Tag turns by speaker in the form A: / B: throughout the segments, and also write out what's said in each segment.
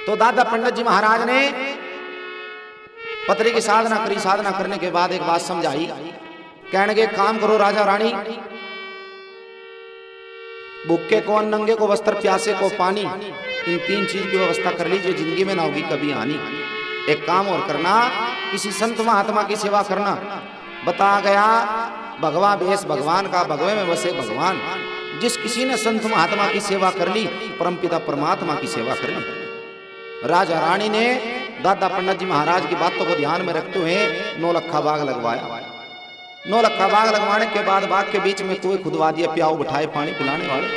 A: तो दादा पंडित जी महाराज ने पत्री की साधना करी। साधना करने के बाद एक बात समझाई, कहने के काम करो राजा रानी, भूखे को अन्न, नंगे को वस्त्र, प्यासे को पानी, इन 3 चीज की व्यवस्था कर लीजिए, जिंदगी में ना होगी कभी हानि। एक काम और करना, किसी संत महात्मा की सेवा करना। बता गया भगवा भेष भगवान का, भगवे में बसे भगवान। जिस किसी ने संत महात्मा की सेवा कर ली, परमपिता परमात्मा की सेवा कर ली। राजा रानी ने दादा पंडित जी महाराज की बातों को ध्यान में रखते हुए 9 लखा बाग लगवाया। 9 लखा बाग लगवाने के बाद बाग के बीच में कुएं खुदवा दिए, प्याऊ बिठाए पानी पिलाने वाले।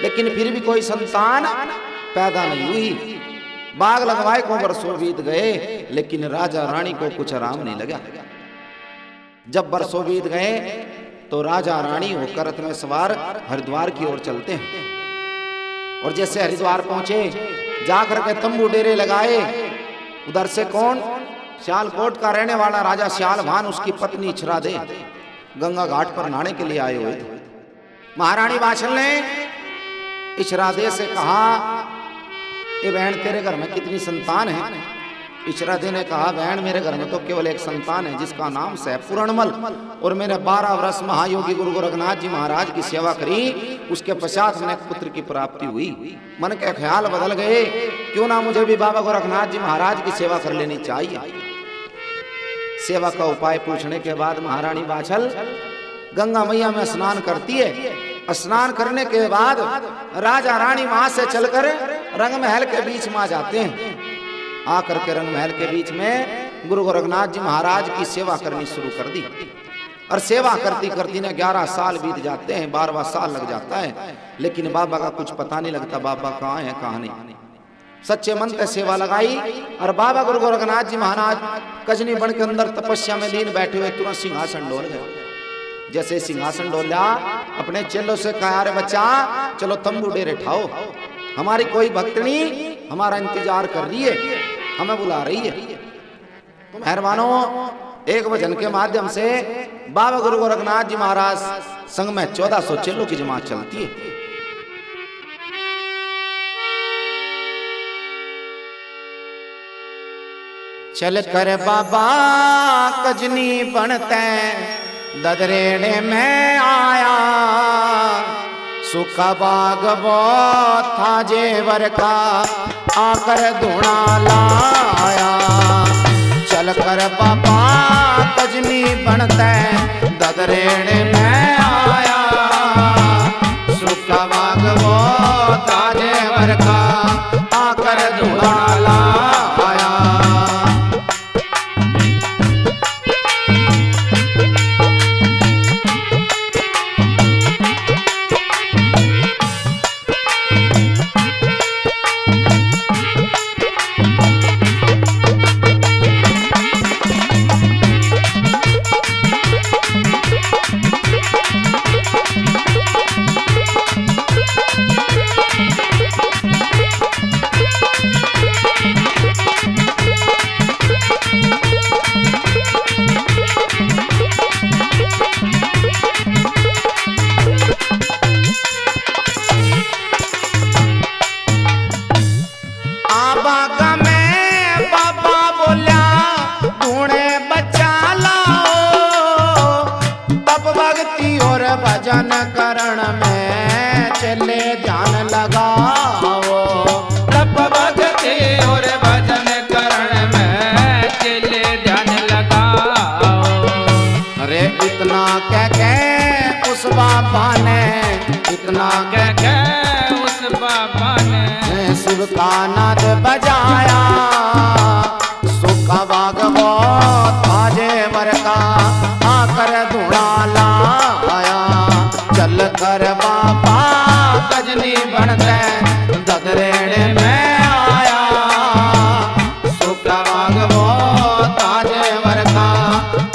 A: लेकिन फिर भी कोई संतान पैदा नहीं हुई। बाग लगवाए को बरसों बीत गए, लेकिन राजा रानी को कुछ आराम नहीं लगा। जब बरसों बीत गए तो राजा रानी होकर रथ में सवार हरिद्वार की ओर चलते हैं। और जैसे हरिद्वार पहुंचे, जाकर के तंबू डेरे लगाए। उधर से कौन? सियालकोट का रहने वाला राजा सियालभान, उसकी पत्नी इछरादे गंगा घाट पर नहाने के लिए आए हुए थे। महारानी बाछल ने इछरादे से कहा, ये बहन तेरे घर में कितनी संतान है? इछरादे ने कहा, बहन मेरे घर में तो केवल एक संतान है, जिसका नाम है पूर्णमल। और मैंने 12 वर्ष महायोगी गुरु गोरखनाथ जी महाराज की सेवा करी, उसके पश्चात मैंने पुत्र की प्राप्ति हुई। मन के ख्याल बदल गए, क्यों ना मुझे भी बाबा गोरखनाथ जी महाराज की सेवा कर लेनी चाहिए। सेवा का उपाय पूछने के बाद महारानी बाछल गंगा मैया में स्नान करती है। स्नान करने के बाद राजा रानी वहां से चलकर रंग महल के बीच में आ जाते हैं। आकर के रंग महल के बीच में गुरु गोरखनाथ जी महाराज की सेवा करनी शुरू कर दी। और सेवा करती करती ने 11 साल बीत जाते हैं, 12वां साल लग जाता है, लेकिन बाबा का कुछ पता नहीं लगता, बाबा कहाँ है कहाँ नहीं। सच्चे मन से सेवा लगाई और बाबा गुरु गोरखनाथ जी महाराज कजनी बन के अंदर तपस्या में लीन बैठे हुए तुरंत सिंहासन डोल गए। जैसे सिंहासन डोला, अपने चेलों से कहा, अरे बच्चा चलो तंबू डेरे ठाओ, हमारी कोई भक्तनी हमारा इंतजार कर रही है, हमें बुला रही है। तो मेहरबानों, एक भजन के माध्यम से बाबा गुरु गोरखनाथ जी महाराज संग में 1400 चेलों की जमात चलती है। चल कर बाबा कजनी बनते ददरेड़े में आया, सुखा बाग वो था जेवर का आकर धुना लाया। चल कर बाबा कजनी बनते ददरेड़े में आया, सुखा बाग वो था जेवर का आकर धुना लाया। भजन करण में चले ध्यान लगाओ,
B: तप भक्ति और भजन करण में चले ध्यान लगाओ।
A: अरे इतना कह के उस बाबा ने, इतना
B: कह के उस बाबा ने
A: शिव का नाद बजाया, सुखा बाग वो ताजे वर का आकर धुना लाया। चल कर बाबा कजनी बनते ददरेड़े में आया, सुखा बाग वो ताजे वर का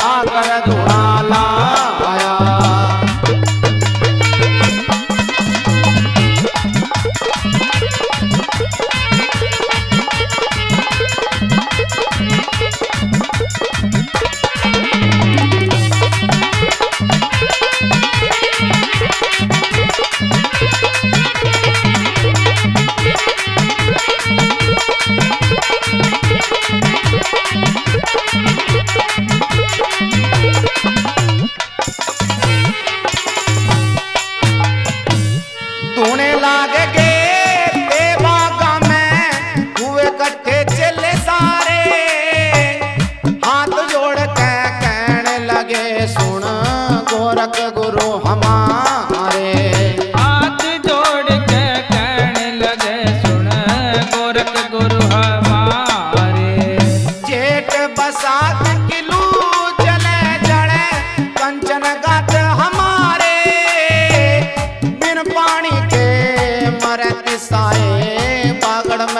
A: आकर धुना लाया।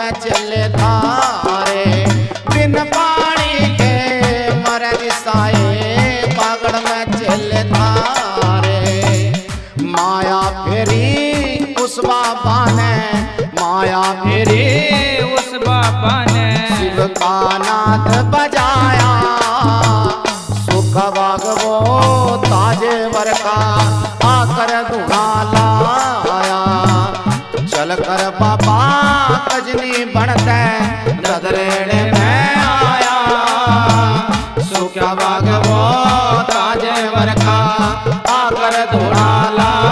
A: में चले थारे, बिन पानी के मर दिसाए पागड़ में चले थारे। माया फेरी उस बाबा ने, माया फेरी
B: उस बाबा ने
A: शिव का नाथ बजाया, सुख बागवो ताजे वर का आकर धुना लाया। चल कर बाबा कजनी बनते नदरेड़े में आया, सुख बागवो ताजे वर का आकर धुना लाया।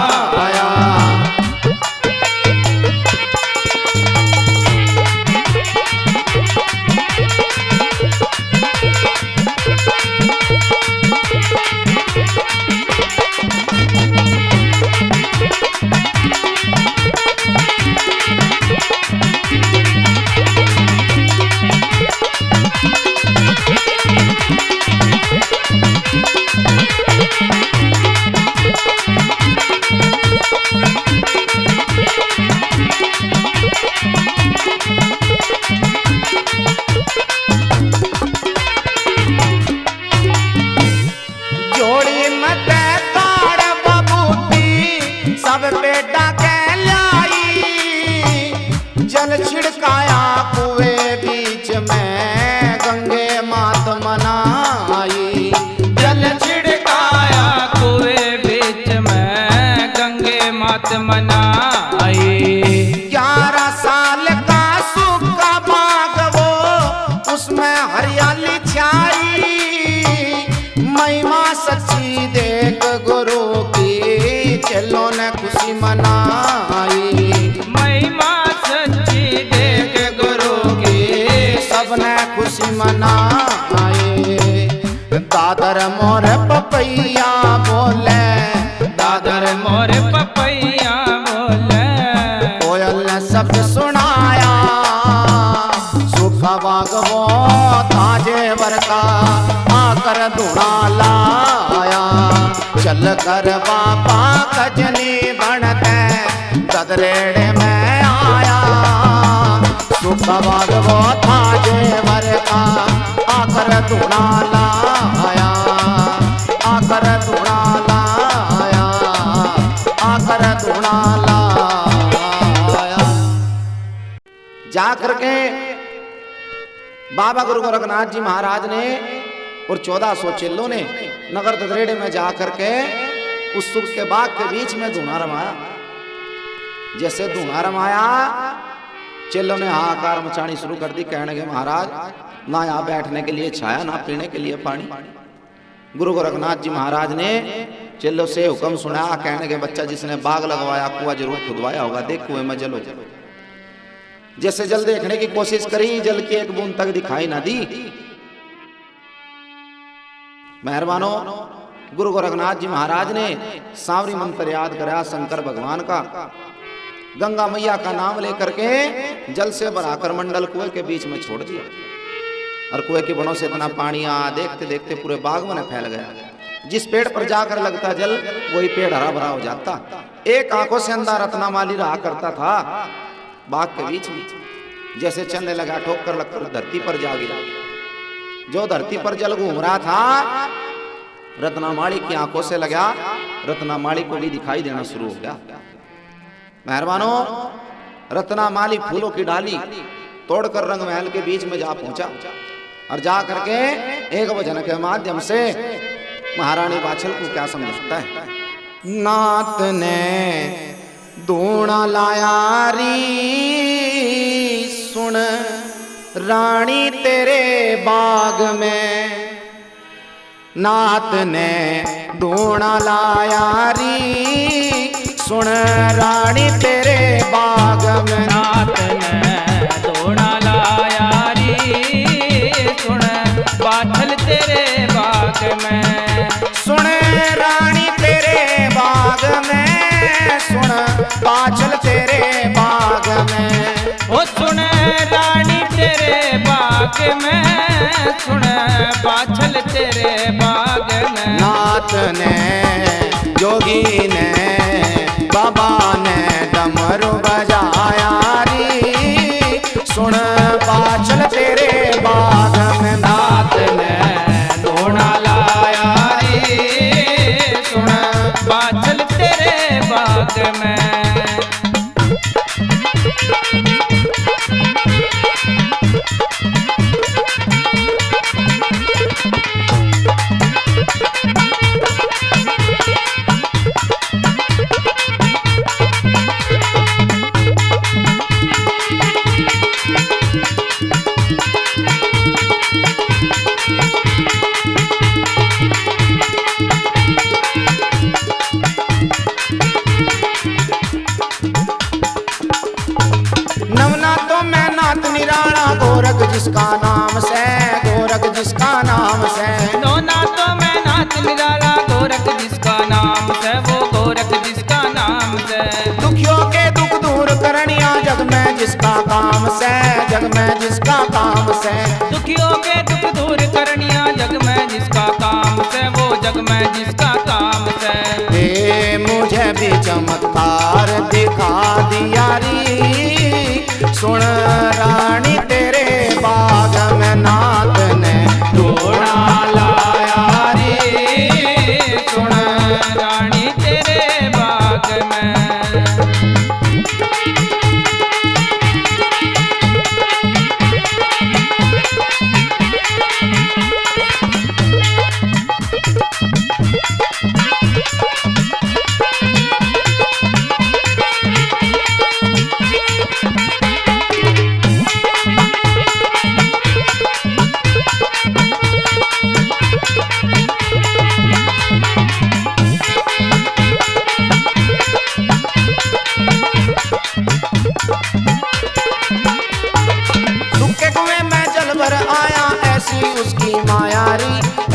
A: बेटा के लाई जल छिड़काया कुएं बीच में गंगे मात मनाई।
B: जल छिड़काया कुएं बीच में गंगे मात मनाई।
A: 11 साल का सूखा बाग वो उसमें हरियाली छाई। महिमा सच्ची देख गुरु की चलो ने खुशी मनाई।
B: महिमा सच्ची देख गुरु की
A: सबने खुशी मनाई। दादर मोर पपैया बोले,
B: दादर मोर पपैया बोले।
A: कोयल ने शब्द सुनाया, सूखा बागवो ताजे वर का आकर धुना लाया। चल कर बाबा कजनी बनते गदरेड़े में आया। सूखा बागवो ताजे वर का आकर धुना लाया, आकर धुना लाया, आकर धुना लाया। जा करके बाबा गुरु गोरखनाथ जी महाराज ने और 1400 चेलों ने नगर ददरेड़े में जा करके उस सुख के बाग के बीच में धुना रमाया। जैसे धुना रमाया चेलों ने हाहाकार मचानी शुरू कर दी। कहने लगे महाराज ना यहाँ बैठने के लिए छाया ना पीने के लिए पानी। गुरु गोरखनाथ जी महाराज ने चेलों से हुक्म सुना। कहने के बच्चा जिसने बाग लगवाया कुआं जरूर खुदवाया होगा, देख कुएं में जलो। जैसे जल देखने की कोशिश करी, जल की एक बूंद तक दिखाई ना दी। मेहरबानो गुरु गोरखनाथ जी महाराज ने सांवरी मंत्र याद कराया शंकर भगवान का। गंगा मैया का नाम लेकर के जल से भराकर मंडल कुएं के बीच में छोड़ दिया। और कुएं की बड़ों से इतना पानी आ देखते देखते पूरे बाग में फैल गया। जिस पेड़ पर जाकर लगता जल वही पेड़ हरा भरा हो जाता। एक आंखों से अंधा रत्नामाली रहा करता था बाग के बीच में। जैसे चलने लगा ठोकर लगकर धरती पर जा गिरा। जो धरती पर जल घूम रहा था रत्नामाली की आंखों से लगा, रत्नामाली को भी दिखाई देना शुरू हो गया। मेहरबानो रत्नामाली फूलों की डाली तोड़कर रंग महल के बीच में जा पहुंचा और जा करके एक वचन के माध्यम से महारानी बाछल को क्या समझाता है। नाथ ने दूना लाया री सुन रानी तेरे बाग में। नाथ ने दूना लाया री सुन रानी तेरे बाग में।
B: नाथ ने दूना लाया री सुन बाछल तेरे बाग में।
A: सुन रानी तेरे बाग में, सुन बाछल तेरे बाग में।
B: ओ सुन रानी तेरे बाग में, सुन बाछल तेरे बाग में।
A: नाथ ने जोगी ने बाबा ने डमरू बजाया री सुन बाछल तेरे बाग में नाथ ने
B: धोना लाया रे सुन बाछल तेरे बाग में।
A: नवनाथों में नाथ निराला गोरख जिसका नाम से, गोरख जिसका नाम से।
B: नवनाथों में नाथ निराला गोरख जिसका नाम से, वो गोरख जिसका नाम से।
A: दुखियों के दुख दूर करनिया जग में जिसका काम से, जग में जिसका काम से।
B: दुखियों के दुख दूर करनिया जग में जिसका काम से, वो जग में जिसका काम से।
A: हे मुझे भी चमत्कार दिखा दिया री सुन रानी तेरे बाग में नाथ ने
B: धोना लाया रे सुन रानी तेरे बाग में।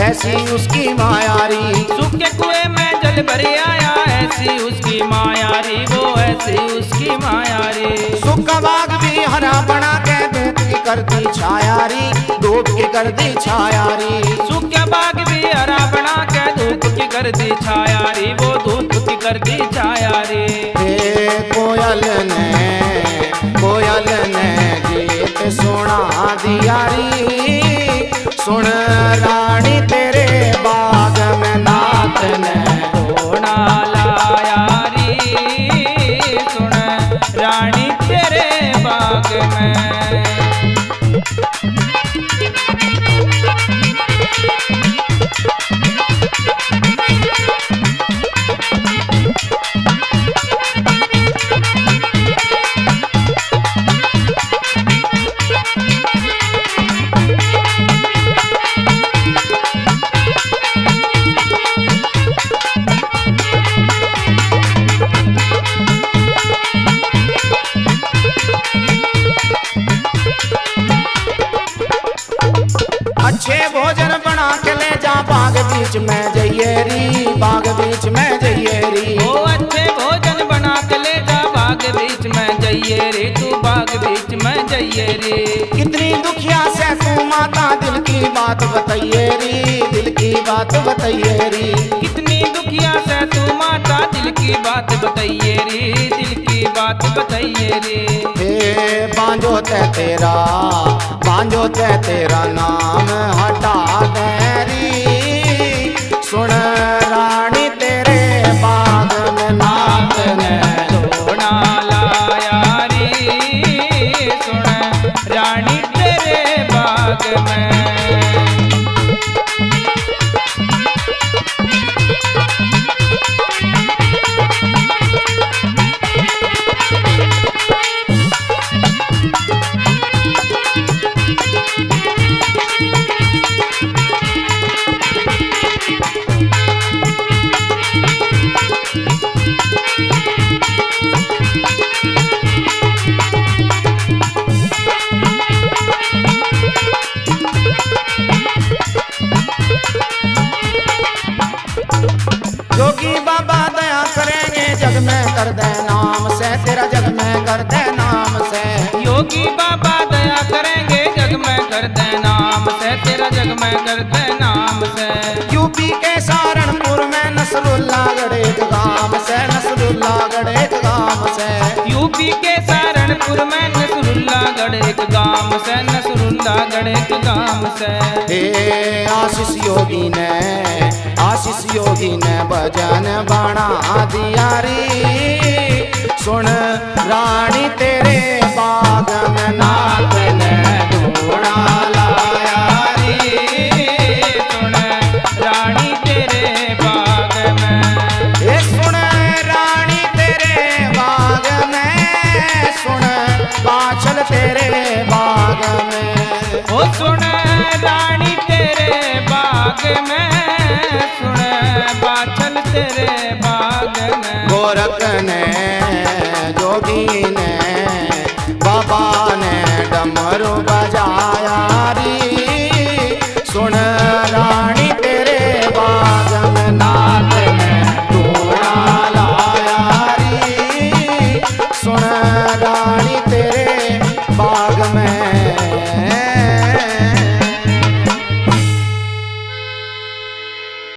A: ऐसी उसकी मायारी।
B: सूखे कुएं में जल भर आया ऐसी उसकी मायारी, वो ऐसी उसकी मायारी।
A: सूखा बाग भी हरा बना के धूप की करती छायारी, धूप की करती छायारी।
B: सूखा बाग भी हरा बना के धूप की करती छायारी, वो धूप की करती छायारी।
A: कोयल ने गीत सुना दिया री सुन रानी तेरे बाग में नाथ ने
B: धोना लाया री सुन रानी तेरे बाग में।
A: अच्छे भोजन बना के ले जा बाग बीच में जइए री, बाग बीच में जइए री।
B: ओ अच्छे भोजन बना के ले जा बाग बीच में जइए रे, तू बाग बीच में जइए रे।
A: कितनी दुखिया से तू माता दिल की बात बताइए री, दिल की बात बताइए री।
B: कितनी दुखिया से तू माता दिल की बात बताइए रे, दिल की बात बताइए रे।
A: हे बांझो ते तेरा नाम हटा दे री सुन रानी तेरे बाग में नाथ ने
B: धोना लाया रे सुन रानी तेरे बाग में।
A: योगी बाबा दया करेंगे जग में कर दे नाम से, तेरा जग में कर दे नाम से।
B: योगी बाबा दया करेंगे जग में कर दे नाम से, तेरा जग में कर दे नाम से।
A: यूपी के सहारनपुर में नसरुल्लागढ़ एक गांव से, नसरुल्लागढ़ एक गांव से।
B: यूपी के सहारनपुर में नसरुल्लागढ़ गढ़ एक गांव से, नसरुल्ला गढ़ एक गांव से।
A: हे आशीष योगी ने भजन बना दिया रे। सुन रानी तेरे बाग में नाथ ने ढूंढा लाया रे।
B: सुन रानी तेरे बाग में,
A: ये सुन रानी तेरे बाग में, सुन बाछल तेरे बाग में।
B: ओ सुन रानी तेरे बाग में, सुन बाछल तेरे बाग में।
A: गोरख ने